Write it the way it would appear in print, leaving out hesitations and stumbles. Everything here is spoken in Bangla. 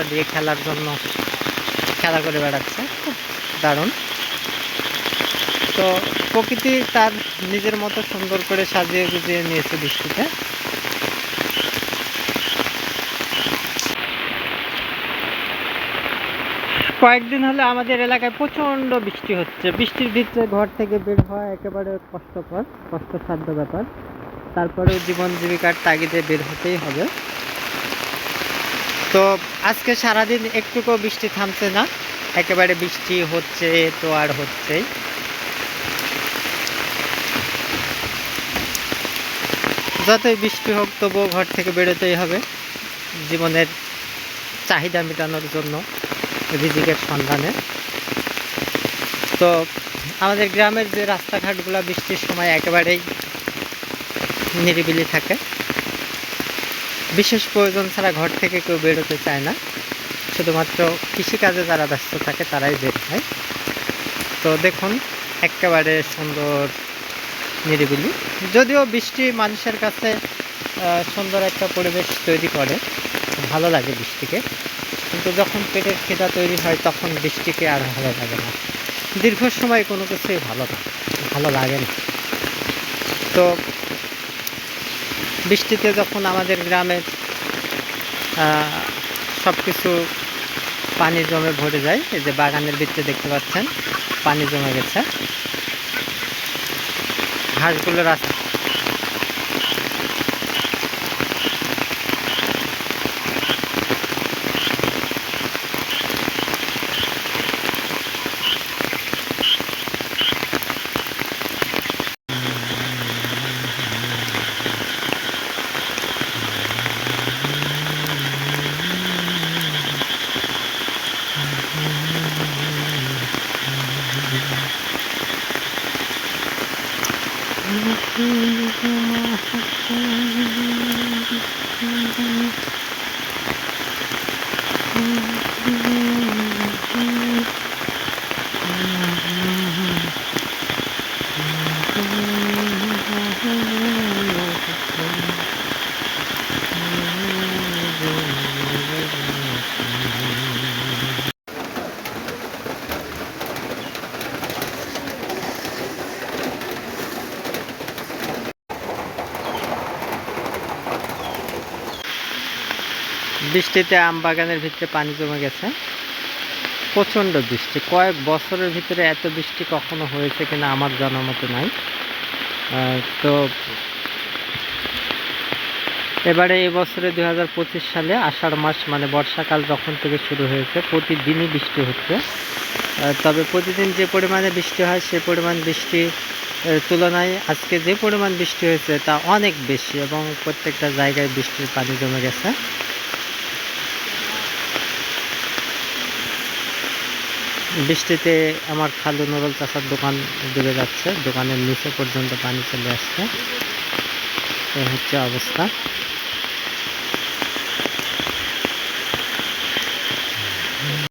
রাস্তা দিয়ে খেলার জন্য খেলা করে বেড়াচ্ছে, খুব দারুণ। তো প্রকৃতি তার নিজের মতো সুন্দর করে সাজিয়ে গুজিয়ে নিয়েছে বৃষ্টিতে। কয়েকদিন হলে আমাদের এলাকায় প্রচণ্ড বৃষ্টি হচ্ছে। বৃষ্টির ভিতরে ঘর থেকে বের হওয়া একেবারে কষ্টসাধ্য ব্যাপার। তারপরেও জীবন জীবিকার তাগিদে বের হতেই হবে। তো আজকে সারাদিন একটুকু বৃষ্টি থামছে না, একেবারে বৃষ্টি হচ্ছে তো আর হচ্ছেই। যতই বৃষ্টি হোক তবুও ঘর থেকে বেরোতেই হবে জীবনের চাহিদা মেটানোর জন্য, রিজিকের সন্ধানে। তো আমাদের গ্রামের যে রাস্তাঘাটগুলো বৃষ্টির সময় একেবারেই নিরিবিলি থাকে, বিশেষ প্রয়োজন ছাড়া ঘর থেকে কেউ বেরোতে চায় না। শুধুমাত্র কৃষিকাজে যারা ব্যস্ত থাকে তারাই বের হয়। তো দেখুন একেবারে সুন্দর নিরিবিলি। যদিও বৃষ্টি মানুষের কাছে সুন্দর একটা পরিবেশ তৈরি করে, ভালো লাগে বৃষ্টিকে, কিন্তু যখন পেটের খিদা তৈরি হয় তখন বৃষ্টিকে আর ভালো লাগে না। দীর্ঘ সময় কোনো কিছুই ভালো লাগে না। তো বৃষ্টিতে যখন আমাদের গ্রামের সব কিছু পানি জমে ভরে যায়, এই যে বাগানের ভিতরে দেখতে পাচ্ছেন পানি জমে গেছে, ঘাসগুলো রাস্তা বৃষ্টিতে আম বাগানের ভিতরে পানি জমে গেছে। প্রচণ্ড বৃষ্টি, কয়েক বছরের ভিতরে এত বৃষ্টি কখনো হয়েছে কিনা আমার জানা মতো নাই। তো এবারে এবছরে 2025 সালে আষাঢ় মাস মানে বর্ষাকাল যখন থেকে শুরু হয়েছে প্রতিদিনই বৃষ্টি হচ্ছে। তবে প্রতিদিন যে পরিমাণে বৃষ্টি হয় সে পরিমাণ বৃষ্টি তুলনায় আজকে যে পরিমাণ বৃষ্টি হয়েছে তা অনেক বেশি, এবং প্রত্যেকটা জায়গায় বৃষ্টির পানি জমে গেছে। বৃষ্টিতে আমার খালু নুরুল চাচার দোকান ডুবে যাচ্ছে, দোকানের নিচে পর্যন্ত পানি চলে আসছে। এই হচ্ছে অবস্থা।